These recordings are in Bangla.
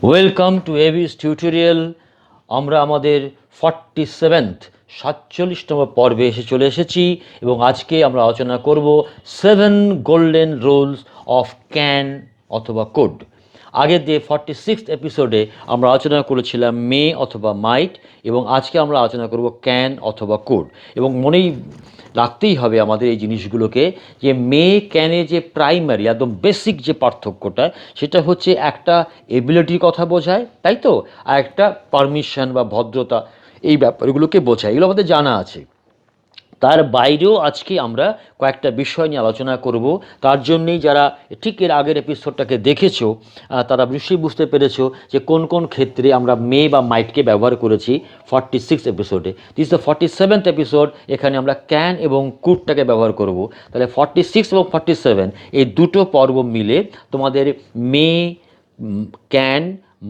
Welcome to এভিস tutorial. আমরা আমাদের 47তম পর্বে চলে এসেছি এবং আজকে আমরা আলোচনা করব 7 গোল্ডেন রুলস অফ ক্যান অথবা কুড। আগের দিয়ে 46 এপিসোডে আমরা আলোচনা করেছিলাম মে অথবা মাইট, এবং আজকে আমরা আলোচনা করব ক্যান অথবা কুড। এবং মনেই রাখতেই হবে আমাদের এই জিনিসগুলোকে, যে মে ক্যানে যে প্রাইমারি একদম বেসিক যে পার্থক্যটা, সেটা হচ্ছে একটা এবিলিটির কথা বোঝায়, তাই তো, আর একটা পারমিশন বা ভদ্রতা, এই ব্যাপারগুলোকে বোঝায়। এগুলো আমাদের জানা আছে। তার বাইরেও আজকে আমরা কয়েকটা বিষয় নিয়ে আলোচনা করব। তার জন্যেই যারা ঠিক এর আগের এপিসোডটাকে দেখেছো, তারা নিশ্চয়ই বুঝতে পেরেছো যে কোন কোন ক্ষেত্রে আমরা মে বা মাইটকে ব্যবহার করেছি 46 এপিসোডে। This the 47th episode. এখানে আমরা ক্যান এবং কুডটাকে ব্যবহার করব। তাহলে 46 এবং 47 এই দুটো পর্ব মিলে তোমাদের মে, ক্যান,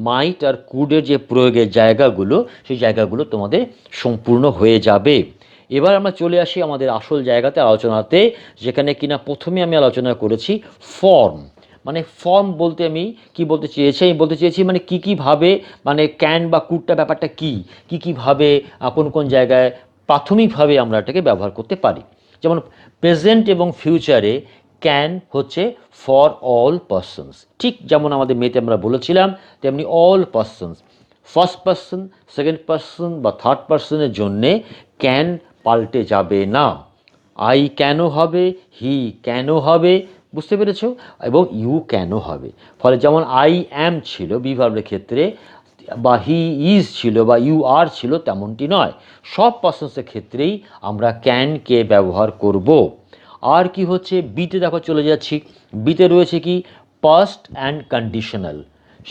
মাইট আর কুডের যে প্রয়োগের জায়গাগুলো, সেই জায়গাগুলো তোমাদের সম্পূর্ণ হয়ে যাবে। এবার আমরা চলে আসি আমাদের আসল জায়গাতে, আলোচনাতে, যেখানে কিনা প্রথমে আমি আলোচনা করেছি ফর্ম। মানে ফর্ম বলতে আমি কি বলতে চেয়েছি? আমি বলতে চেয়েছি মানে কী কীভাবে, মানে ক্যান বা কুডটা ব্যাপারটা কী কীভাবে কোন কোন জায়গায় প্রাথমিকভাবে আমরা এটাকে ব্যবহার করতে পারি। যেমন প্রেজেন্ট এবং ফিউচারে ক্যান হচ্ছে ফর অল পারসনস, ঠিক যেমন আমাদের মেতে আমরা বলেছিলাম, তেমনি all persons. First person, second person বা থার্ড পারসনের জন্যে ক্যান পাল্টে যাবে না। আই কেন হবে, হি কেন হবে, বুঝতে পেরেছ, এবং ইউ কেন হবে। ফলে যেমন আই অ্যাম ছিল বি ভার্বের ক্ষেত্রে, বা হি ইজ ছিল বা ইউ আর ছিল, তেমনটি নয়। সব পারসনসের ক্ষেত্রেই আমরা ক্যানকে ব্যবহার করব। আর কি হচ্ছে বিতে, দেখো চলে যাচ্ছি। বিতে রয়েছে কি পাস্ট অ্যান্ড কন্ডিশনাল।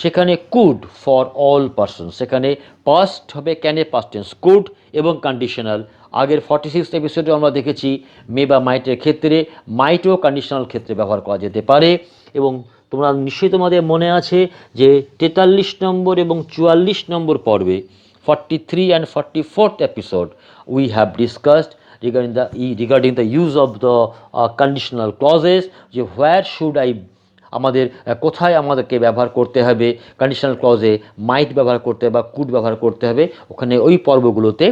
সেখানে কুড ফর অল পারসন, সেখানে পাস্ট হবে ক্যানে পাস্ট টেন্স, কুড এবং কন্ডিশনাল। আগের 46 এপিসোডে আমরা দেখেছি মে বা মাইটের ক্ষেত্রে মাইটও কন্ডিশনাল ক্ষেত্রে ব্যবহার করা যেতে পারে। এবং তোমরা নিশ্চয়ই তোমাদের মনে আছে যে 43 নম্বর এবং 44 নম্বর পর্বে, 43 and 44th episode, we have discussed regarding the use of the conditional clauses, যে where should I, আমাদের কোথায় আমাদেরকে ব্যবহার করতে হবে কন্ডিশনাল ক্লজে, মাইট ব্যবহার করতে হবে বা কুড ব্যবহার করতে হবে, ওখানে ওই পর্বগুলোতে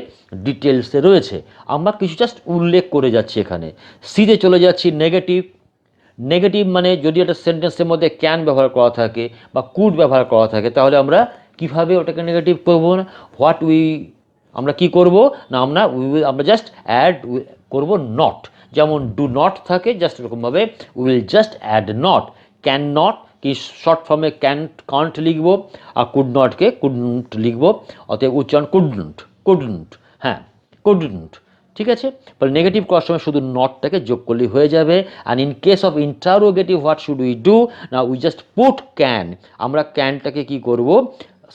ডিটেলসে রয়েছে। আমরা কিছু জাস্ট উল্লেখ করে যাচ্ছি এখানে। সিতে চলে যাচ্ছি নেগেটিভ। নেগেটিভ মানে যদি একটা সেন্টেন্সের মধ্যে ক্যান ব্যবহার করা থাকে বা কুড ব্যবহার করা থাকে, তাহলে আমরা কিভাবে ওটাকে নেগেটিভ করবো না, আমরা কি করব না, আমরা জাস্ট অ্যাড করব নট। যেমন ডু নট থাকে, জাস্ট এরকমভাবে will just add not. Can not কি শর্ট ফর্মে কান্ট লিখবো, আর কুড নটকে কুডন্ট লিখবো, অতএব উচ্চারণ কুডন্ট, হ্যাঁ কুডন্ট, ঠিক আছে। ফলে নেগেটিভ করার সময় শুধু নটটাকে যোগ করলেই হয়ে যাবে। And in case of interrogative what should we do, না উই জাস্ট পুট ক্যান। আমরা ক্যানটাকে কি করব,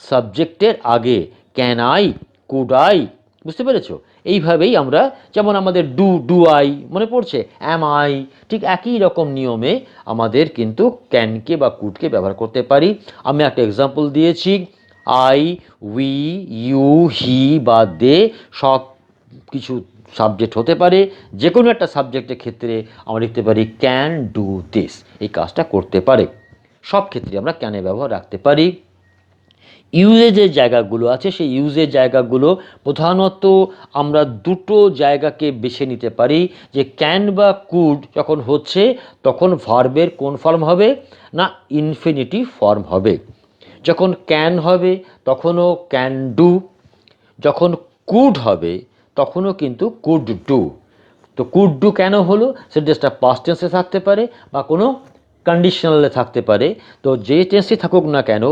সাবজেক্টের আগে, ক্যান আই, কুড আই, বুঝতে পেরেছো? এইভাবেই আমরা, যেমন আমাদের ডু আই মনে পড়ছে, অ্যাম আই, ঠিক একই রকম নিয়মে আমাদের কিন্তু ক্যানকে বা কুডকে ব্যবহার করতে পারি। আমি একটা এক্সাম্পল দিয়েছি, আই, উই, ইউ, হি বা দে সব কিছু সাবজেক্ট হতে পারে। যে কোনো একটা সাবজেক্টের ক্ষেত্রে আমরা লিখতে পারি ক্যান ডু দিস, এই কাজটা করতে পারে। সব ক্ষেত্রে আমরা ক্যানের ব্যবহার রাখতে পারি। ইউজের জায়গাগুলো আছে, সেই ইউজের জায়গাগুলো প্রধানত আমরা দুটো জায়গাকে বেছে নিতে পারি, যে ক্যান বা কুড যখন হচ্ছে তখন ভার্বের কোন ফর্ম হবে, না ইনফিনিটিভ ফর্ম হবে। যখন ক্যান হবে তখনও ক্যান ডু, যখন কুড হবে তখনও কিন্তু কুড ডু। তো কুড ডু কেন হলো, সেন্টেন্সটা পাস্ট টেন্সে থাকতে পারে বা কোনো কন্ডিশনালে থাকতে পারে। তো যে টেন্সে থাকুক না কেন,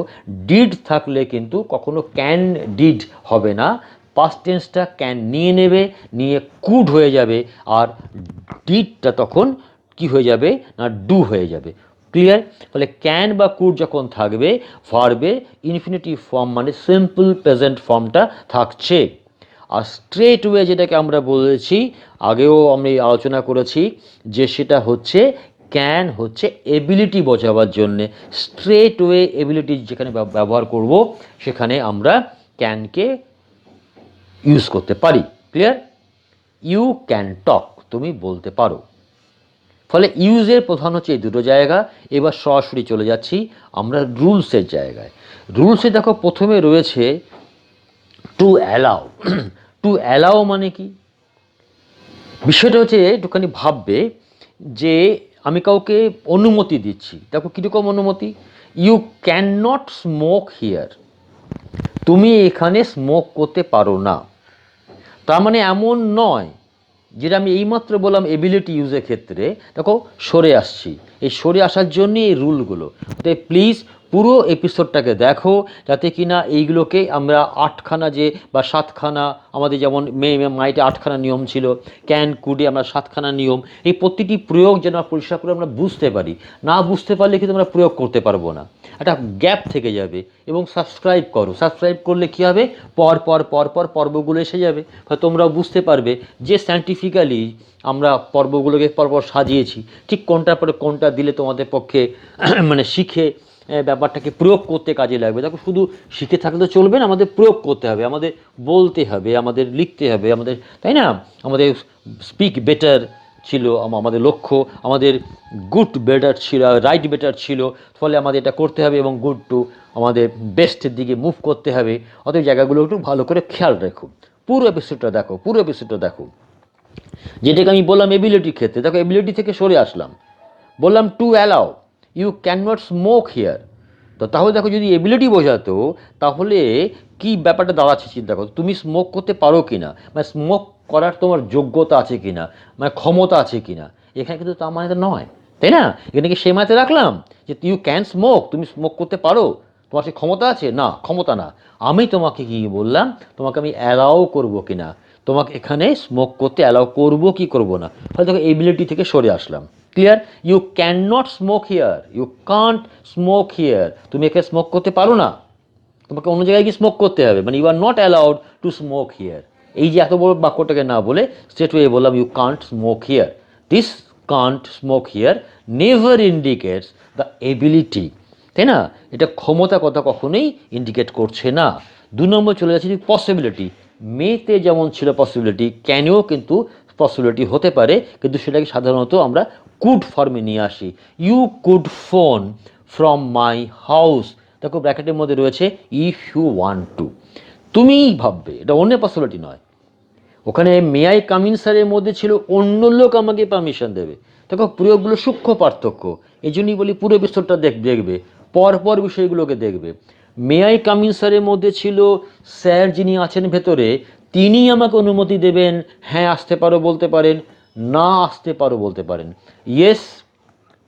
ডিড থাকলে কিন্তু কখনো ক্যান ডিড হবে না। পাস্ট টেন্সটা ক্যান নিয়ে নেবে, নিয়ে কুড হয়ে যাবে, আর ডিডটা তখন কি হয়ে যাবে, না ডু হয়ে যাবে। ক্লিয়ার? ফলে ক্যান বা কুড যখন থাকবে, ভার্বে ইনফিনিটিভ ফর্ম মানে সিম্পল প্রেজেন্ট ফর্মটা থাকছে। আর স্ট্রেট ওয়ে যেটাকে আমরা বলেছি, আগেও আমি আলোচনা করেছি, যে সেটা হচ্ছে ক্যান হচ্ছে এবিলিটি বোঝাবার জন্যে। স্ট্রেট ওয়ে এবিলিটি যেখানে ব্যবহার করব, সেখানে আমরা ক্যানকে ইউজ করতে পারি। ক্লিয়ার? ইউ ক্যান টক, তুমি বলতে পারো। ফলে ইউজের প্রধান হচ্ছে এই দুটো জায়গা। এবার সরাসরি চলে যাচ্ছি আমরা রুলসের জায়গায়। রুলসে দেখো প্রথমে রয়েছে টু অ্যালাউ। টু অ্যালাউ মানে কি? বিষয়টা হচ্ছে একটুখানি ভাববে যে আমি কাউকে অনুমতি দিচ্ছি। দেখো কীরকম অনুমতি? You can not smoke here, তুমি এখানে স্মোক করতে পারো না। তার মানে এমন নয়, যেটা আমি এইমাত্র বললাম এবিলিটি ইউজের ক্ষেত্রে, দেখো সরে আসছি, এই সরে আসার জন্যই এই রুলগুলো। তাই প্লিজ পুরো এপিসোডটাকে দেখো, যাতে কিনা এইগুলোকে আমরা 8খানা যে বা 7খানা, আমাদের যেমন মাইটে 8খানা নিয়ম ছিল, ক্যান কুডে আমরা 7খানা নিয়ম, এই প্রতিটি প্রয়োগ যেন পরিষ্কার করে আমরা বুঝতে পারি। না বুঝতে পারলে কিন্তু আমরা প্রয়োগ করতে পারবো না, একটা গ্যাপ থেকে যাবে। এবং সাবস্ক্রাইব করো, সাবস্ক্রাইব করলে কী হবে, পর্বগুলো এসে যাবে, হয়তো তোমরাও বুঝতে পারবে যে সায়েন্টিফিক্যালি আমরা পর্বগুলোকে পরপর সাজিয়েছি, ঠিক কোনটার পরে কোনটা দিলে তোমাদের পক্ষে মানে শিখে ব্যাপারটাকে প্রয়োগ করতে কাজে লাগবে। দেখো শুধু শিখে থাকলে তো চলবে না, আমাদের প্রয়োগ করতে হবে, আমাদের বলতে হবে, আমাদের লিখতে হবে, আমাদের, তাই না? আমাদের স্পিক বেটার ছিল আমাদের লক্ষ্য, আমাদের গুড বেটার ছিল, রাইট বেটার ছিল। ফলে আমাদের এটা করতে হবে এবং গুড টু আমাদের বেস্টের দিকে মুভ করতে হবে। অতএব জায়গাগুলো একটু ভালো করে খেয়াল রাখো। পুরো এপিসোডটা দেখো, পুরো এপিসোডটা দেখো। যেটাকে আমি বললাম এবিলিটির ক্ষেত্রে, দেখো এবিলিটি থেকে সরে আসলাম, বললাম to allow, you can not smoke here. তো তাহলে দেখো যদি এবিলিটি বোঝাতো, তাহলে কি ব্যাপারটা দাঁড়াচ্ছে চিন্তা করো, তুমি স্মোক করতে পারো কি না, মানে স্মোক করার তোমার যোগ্যতা আছে কি না, মানে ক্ষমতা আছে কি না। এখানে কিন্তু তার মানে তো নয়, তাই না? এখানে কি সে মাতে রাখলাম যে ইউ ক্যান স্মোক, তুমি স্মোক করতে পারো, তোমার সে ক্ষমতা আছে? না, ক্ষমতা না। আমি তোমাকে কি বললাম, তোমাকে আমি অ্যালাউ করবো কি না, তোমাকে এখানে স্মোক করতে অ্যালাউ করবো কি করবো না। হয়তো এবিলিটি থেকে সরে আসলাম। Clear? You can not smoke here, you can't smoke here, তুমি এখানে স্মোক করতে পারো না, তোমাকে অন্য জায়গায় গিয়ে স্মোক করতে হবে, মানে you are not allowed to smoke here. এই যে এত বড় বাক্যটাকে না বলে স্ট্রেট ওয়ে বললাম you can't smoke here. This can't smoke here never indicates the ability, তাই না? এটা ক্ষমতা কথা কখনোই ইন্ডিকেট করছে না। 2 নম্বর চলে যাচ্ছে পসিবিলিটি। মেতে যেমন ছিল পসিবিলিটি, ক্যানেও কিন্তু পসিবিলিটি হতে পারে, কিন্তু সেটাকে সাধারণত আমরা কুড ফর্মে নিয়ে আসি। You could phone from my house, দেখো ব্র্যাকেটের মধ্যে রয়েছে ইফ ইউ ওয়ান্ট টু, তুমিই ভাববে, এটা অন্য পসিবিলিটি নয়। ওখানে মে আই কাম ইন স্যারের মধ্যে ছিল অন্য লোক আমাকে পারমিশন দেবে। দেখো প্রয়োগগুলো সূক্ষ্ম পার্থক্য, এই জন্যই বলি পুরো এপিসোডটা দেখবে, পরপর বিষয়গুলোকে দেখবে। মে আই কাম ইন স্যারের মধ্যে ছিল স্যার যিনি আছেন ভেতরে, তিনি আমাকে অনুমতি দেবেন, হ্যাঁ আসতে পারো বলতে পারেন, না আসতে পারো বলতে পারেন, ইয়েস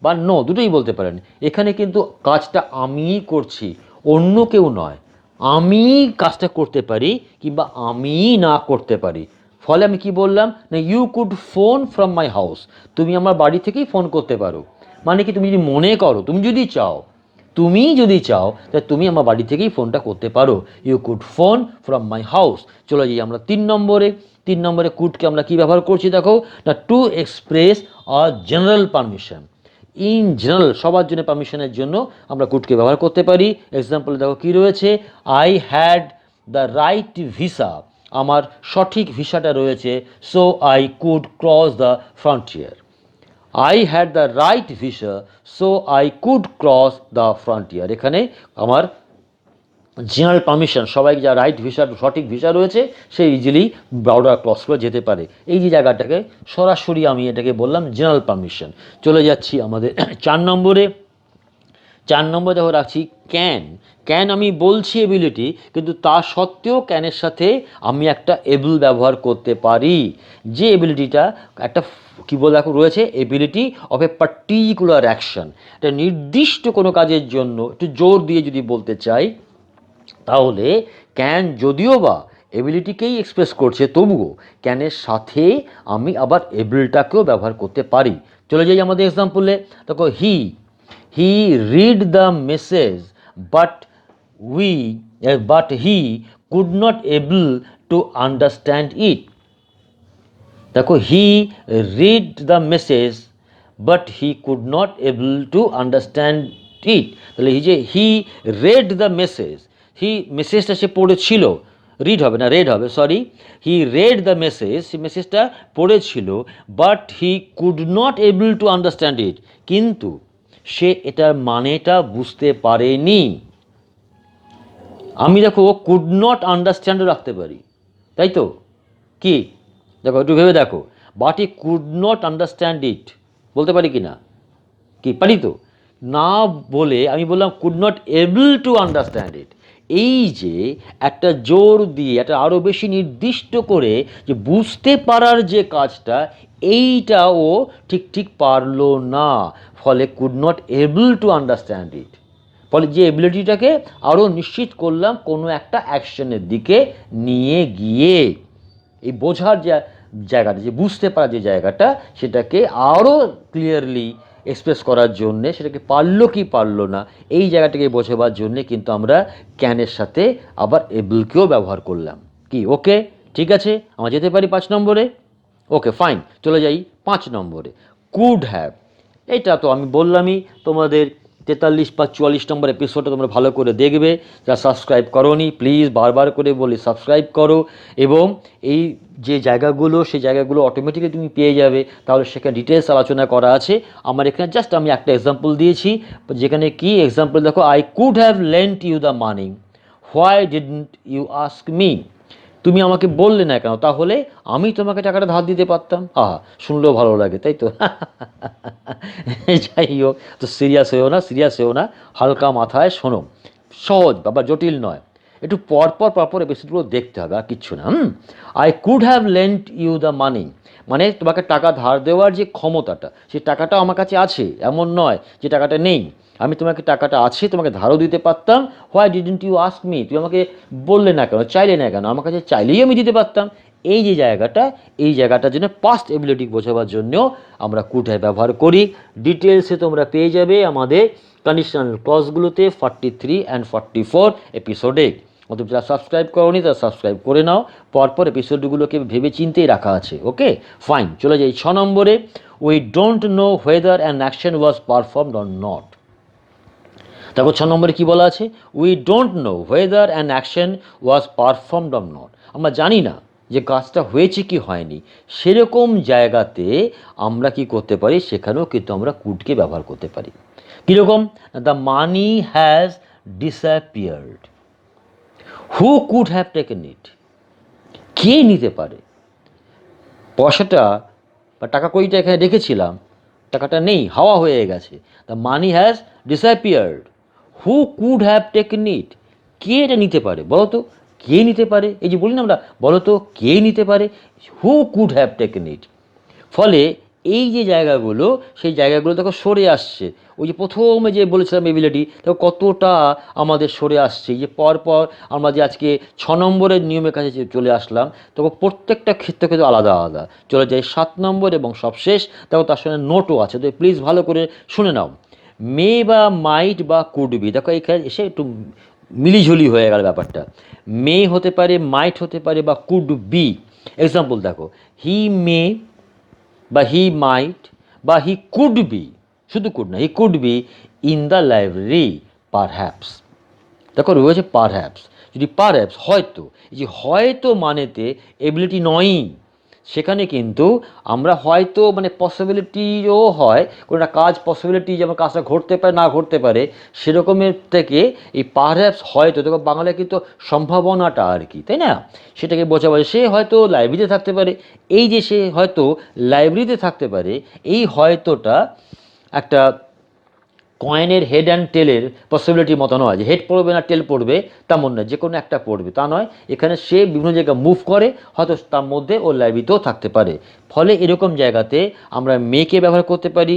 বা নো দুটোই বলতে পারেন। এখানে কিন্তু কাজটা আমিই করছি, অন্য কেউ নয়। আমি কাজটা করতে পারি কিংবা আমি না করতে পারি। ফলে আমি কি বললাম না, you could phone from my house, তুমি আমার বাড়ি থেকেই ফোন করতে পারো। মানে কি, তুমি যদি মনে করো, তুমি যদি চাও, তাহলে তুমি আমার বাড়ি থেকেই ফোনটা করতে পারো। You could phone from my house. চলে যাই আমরা 3 নম্বরে। 3 নম্বরে কুডকে আমরা কি ব্যবহার করছি দেখো না, to express a general permission. In general, সবার জন্য পারমিশনের জন্য আমরা কুডকে ব্যবহার করতে পারি। এক্সাম্পল দেখো কি রয়েছে, I had the right visa, আমার সঠিক ভিসাটা রয়েছে, so I could cross the frontier. I had the right visa, so I could cross the frontier. এখানে আমার জেনারেল পারমিশন, সবাই যা রাইট ভিসা, সঠিক ভিসা রয়েছে, সে ইজিলি বর্ডার ক্রস করে যেতে পারে। এই যে জায়গাটাকে সরাসরি আমি এটাকে বললাম জেনারেল পারমিশন। চলে যাচ্ছি আমাদের 4 নম্বরে। 4 নম্বরে দেখো রাখছি ক্যান। ক্যান আমি বলছি এবিলিটি, কিন্তু তা সত্ত্বেও ক্যানের সাথে আমি একটা এবল ব্যবহার করতে পারি। যে এবিলিটিটা একটা কী বলে দেখো রয়েছে, ability of a particular action, একটা নির্দিষ্ট কোনো কাজের জন্য একটু জোর দিয়ে যদি বলতে চাই, তাহলে ক্যান যদিও বা এবিলিটিকেই এক্সপ্রেস করছে, তবুও ক্যানের সাথে আমি আবার এবিলটাকেও ব্যবহার করতে পারি। চলে যাই আমাদের এক্সাম্পলে। দেখো he read the message but he could not able to understand it. দেখো he read the message but he could not able to understand it. তাহলে হি রেড দ্য মেসেজ, মেসেজটা সে পড়েছিল, রিড হবে না, রেড হবে, sorry. He read the message, সে মেসেজটা পড়েছিল, but he could not able to understand it, কিন্তু সে এটার মানেটা বুঝতে পারেনি। আমি দেখো কুড নট আন্ডারস্ট্যান্ডও রাখতে পারি, তাই তো? কি দেখো, একটু ভেবে দেখো, but he could not understand it বলতে পারি কি না? কি পারি তো? না বলে আমি বললাম could not able to understand ইট। এই যে একটা জোর দিয়ে, একটা আরও বেশি নির্দিষ্ট করে যে বুঝতে পারার যে কাজটা, এইটা ও ঠিক ঠিক পারলো না, ফলে could not able to understand ইট। ফলে যে এবিলিটিটাকে আরও নিশ্চিত করলাম কোনো একটা অ্যাকশনের দিকে নিয়ে গিয়ে, এই বোঝার যে জায়গাটা, যে বুঝতে পারার যে জায়গাটা, সেটাকে আরও ক্লিয়ারলি এক্সপ্রেস করার জন্যে, সেটাকে পারলো কি পারলো না এই জায়গাটাকে বোঝাবার জন্যে কিন্তু আমরা ক্যানের সাথে আবার এবলকেও ব্যবহার করলাম। কি ওকে? ঠিক আছে, আমরা যেতে পারি 5 নম্বরে। ওকে ফাইন, চলে যাই 5 নম্বরে। কুড হ্যাভ, এটা তো আমি বললামই তোমাদের 43 বা 44 নম্বর এপিসোডটা তোমরা ভালো করে দেখবে। যারা সাবস্ক্রাইব করোনি প্লিজ বারবার করে বলি সাবস্ক্রাইব করো, এবং এই যে জায়গাগুলো, সেই জায়গাগুলো অটোমেটিক্যালি তুমি পেয়ে যাবে। তাহলে সেখানে ডিটেলস আলোচনা করা আছে। আমার এখানে জাস্ট আমি একটা এক্সাম্পল দিয়েছি, যেখানে কি এক্সাম্পল দেখো, I could have lent you the money, why didn't you ask me, তুমি আমাকে বললে না কেন, তাহলে আমি তোমাকে টাকাটা ধার দিতে পারতাম। আহা, শুনলেও ভালো লাগে, তাই তো? যাই হোক, তো সিরিয়াস হয়েও না, হালকা মাথায় শোনো। সহজ বাবা, জটিল নয়। একটু পরপর এপিসোডগুলো দেখতে হবে, আর কিচ্ছু না। I could have lent you the money, মানে তোমাকে টাকা ধার দেওয়ার যে ক্ষমতাটা, সেই টাকাটা আমার কাছে আছে, এমন নয় যে টাকাটা নেই। আমি তোমাকে টাকাটা আছে, তোমাকে ধারও দিতে পারতাম। Why didn't you ask me, তুমি আমাকে বললে না কেন, চাইলে না কেন, আমার কাছে চাইলেই আমি দিতে পারতাম। এই যে জায়গাটা, এই জায়গাটার জন্য পাস্ট এবিলিটি বোঝাবার জন্যও আমরা কুড হ্যাভ ব্যবহার করি। ডিটেলসে তোমরা পেয়ে যাবে আমাদের কন্ডিশনাল ক্লজগুলোতে 43 অ্যান্ড 44 এপিসোডে। অথবা যারা সাবস্ক্রাইব করোনি তারা সাবস্ক্রাইব করে নাও, পরপর এপিসোডগুলোকে ভেবে চিন্তেই রাখা আছে। ওকে ফাইন, চলে যাই 6 নম্বরে। We don't know whether an action was performed or not. দেখো 6 নম্বরে কী বলা আছে, we don't know whether an action was performed or not, আমরা জানি না যে কাজটা হয়েছে কি হয়নি। সেরকম জায়গাতে আমরা কি করতে পারি, সেখানেও কিন্তু আমরা কুডকে ব্যবহার করতে পারি। কীরকম? The money has disappeared, who could have taken it, কে নিতে পারে? পয়সাটা বা টাকা কড়িটা এখানে রেখেছিলাম, টাকাটা নেই, হাওয়া হয়ে গেছে। The money has disappeared, who could have taken it, কে এটা নিতে পারে বলো তো? কে নিতে পারে? এই যে বলি না আমরা, বলো তো কে নিতে পারে? হু কুড হ্যাভ টেকেন ইট। ফলে এই যে জায়গাগুলো, সেই জায়গাগুলো দেখো সরে আসছে। ওই যে প্রথমে যে বলেছিলাম এবিলিটি, দেখো কতটা আমাদের সরে আসছে। যে পরপর আমরা যে আজকে 6 নম্বরের নিয়মের কাছে চলে আসলাম, তখন প্রত্যেকটা ক্ষেত্রে কিন্তু আলাদা আলাদা। চলে যাই 7 নম্বর এবং সবশেষ। দেখো তার সঙ্গে নোটও আছে, তো প্লিজ ভালো করে শুনে নাও। মে বা মাইট বা কুড বি, দেখো এখানে এসে একটু মিলিঝুলি হয়ে গেল ব্যাপারটা। মে হতে পারে, মাইট হতে পারে, বা কুড বি। এক্সাম্পল দেখো, হি মে বা হি মাইট বা হি কুড বি, শুধু কুড না, he could be in the library perhaps. দেখো রয়েছে পারহ্যাপস। যদি পারহ্যাপস, হয়তো, এই যে হয়তো মানেতে এবিলিটি নয়ই, সেখানে কিন্তু আমরা হয়তো মানে পসিবিলিটিও হয়, কোনো একটা কাজ পসিবিলিটি, যেমন কাজটা ঘটতে পারে না ঘটতে পারে, সেরকমের থেকে এই পারহ্যাপস, হয়তো দেখো বাংলায় কিন্তু সম্ভাবনাটা আর কি, তাই না? সেটাকে বোঝাবো। সে হয়তো লাইব্রেরিতে থাকতে পারে, এই যে সে হয়তো লাইব্রেরিতে থাকতে পারে, এই হয়তোটা একটা কয়েনের হেড অ্যান্ড টেলের পসিবিলিটির মতো নয় যে হেড পড়বে না টেল পড়বে, তেমন নয়, যে কোনো একটা পড়বে তা নয়। এখানে সে বিভিন্ন জায়গায় মুভ করে, হয়তো তার মধ্যে ও লাইব্রেরিতেও থাকতে পারে। ফলে এরকম জায়গাতে আমরা মেকে ব্যবহার করতে পারি,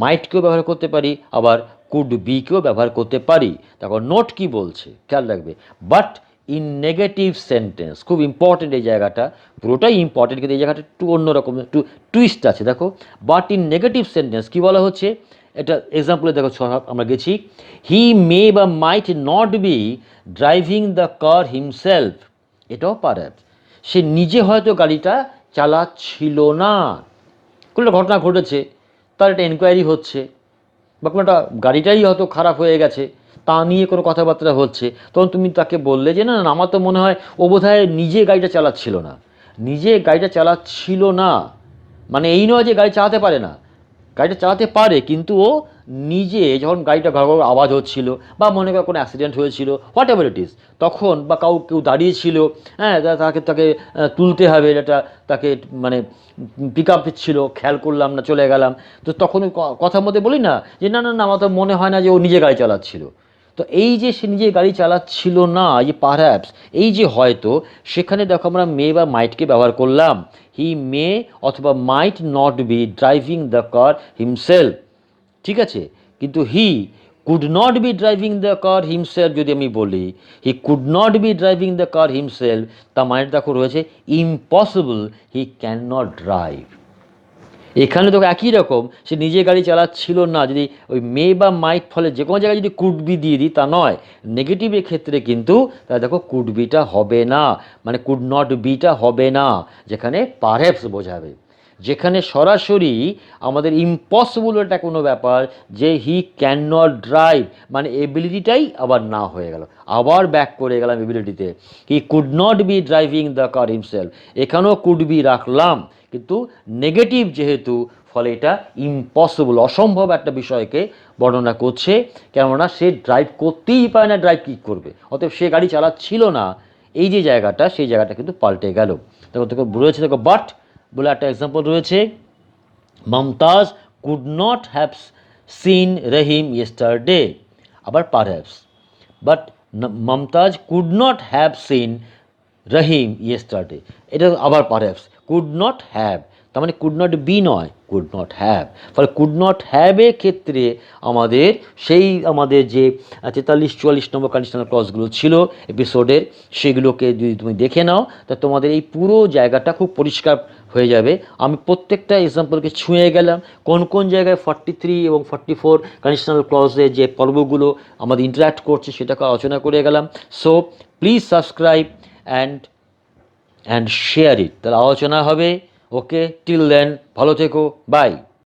মাইটকেও ব্যবহার করতে পারি, আবার কুড বিকেও ব্যবহার করতে পারি। তারপর নোট কি বলছে খেয়াল রাখবে, বাট ইন নেগেটিভ সেন্টেন্স, খুব ইম্পর্টেন্ট এই জায়গাটা, পুরোটাই ইম্পর্টেন্ট, কিন্তু এই জায়গাটা একটু অন্যরকম, একটু টুইস্ট আছে। দেখো বাট ইন নেগেটিভ সেন্টেন্স কী বলা হচ্ছে, এটা এক্সাম্পলে দেখো আমরা গেছি, হি মে বা might not be driving the car himself, এটাও পারহ্যাপস, সে নিজে হয়তো গাড়িটা চালাচ্ছিল না, কোনো একটা ঘটনা ঘটেছে, তার একটা এনকোয়ারি হচ্ছে, বা কোনো একটা গাড়িটাই হয়তো খারাপ হয়ে গেছে, তা নিয়ে কোনো কথাবার্তা হচ্ছে, তখন তুমি তাকে বললে যে না না আমার তো মনে হয় ও বোধহয় নিজে গাড়িটা চালাচ্ছিল না। নিজে গাড়িটা চালাচ্ছিল না মানে এই নয় যে গাড়ি চালাতে পারে না, গাড়িটা চালাতে পারে, কিন্তু ও নিজে যখন গাড়িটা ঘর ঘর আওয়াজ হচ্ছিল বা মনে করো কোনো অ্যাক্সিডেন্ট হয়েছিল হোয়াট এভার ইট ইজ, তখন বা কেউ দাঁড়িয়েছিল, হ্যাঁ তাকে তাকে তুলতে হবে, এটা তাকে মানে পিক আপ ছিল, খেয়াল করলাম না চলে গেলাম, তো তখন ওই কথার মধ্যে বলি না যে না না না আমার তো মনে হয় না যে ও নিজে গাড়ি চালাচ্ছিল। তো এই যে সে নিজে গাড়ি চালাচ্ছিল না, এই যে পারহ্যাপস, এই যে হয়তো, সেখানে দেখো আমরা মে বা মাইটকে ব্যবহার করলাম। হি মে অথবা might not be driving the car himself, ঠিক আছে, কিন্তু হি could not be driving the car himself যদি আমি বলি হি could not be driving the car himself, তার মানে দেখো রয়েছে impossible, he can not drive. এখানে তো একই রকম, সে নিজে গাড়ি চালাচ্ছিল না, যদি ওই মে বা মাইট ফলে যে কোনো জায়গায় যদি কুড বি দিয়ে দিই তা নয়, নেগেটিভের ক্ষেত্রে কিন্তু তাহলে দেখো কুড বিটা হবে না, মানে কুড নট বিটা হবে না, যেখানে পারহ্যাপস বোঝাবে। যেখানে সরাসরি আমাদের ইম্পসিবল এটা কোনো ব্যাপার, যে হি ক্যান নট ড্রাইভ মানে এবিলিটিটাই আবার না হয়ে গেল, আবার ব্যাক করে গেলাম এবিলিটিতে, he could not be driving the car himself, এখানেও কুড বি রাখলাম কিন্তু নেগেটিভ যেহেতু, ফলে এটা ইম্পসিবল অসম্ভব একটা বিষয়কে বর্ণনা করছে, কেননা সে ড্রাইভ করতেই পারে না, ড্রাইভ কী করবে, অতএব সে গাড়ি চালাচ্ছিল না, এই যে জায়গাটা সেই জায়গাটা কিন্তু পাল্টে গেল। দেখো দেখো রয়েছে, দেখো বাট বলে একটা এক্সাম্পল রয়েছে, Mumtaz could not have seen Rahim yesterday, আবার perhaps, but Mumtaz could not have seen Rahim yesterday, এটা আবার পারহ্যাপস, কুড নট হ্যাভ, তার মানে কুড নট বি নয়, কুড নট হ্যাভ, ফলে কুড নট হ্যাভের ক্ষেত্রে আমাদের সেই আমাদের যে 43-44 নম্বর কন্ডিশনাল ক্লজগুলো ছিল এপিসোডের, সেগুলোকে যদি তুমি দেখে নাও তা তোমাদের এই পুরো জায়গাটা খুব পরিষ্কার হয়ে যাবে। আমি প্রত্যেকটা এক্সাম্পলকে ছুঁয়ে গেলাম, কোন কোন জায়গায় 43 এবং 44 কন্ডিশনাল ক্লজের যে পর্বগুলো আমাদের ইন্টারাক্ট করছে সেটাকে আলোচনা করে গেলাম। So please subscribe and share it, তাহলে আলোচনা হবে। ওকে, টিল দেন ভালো থেকো, বাই।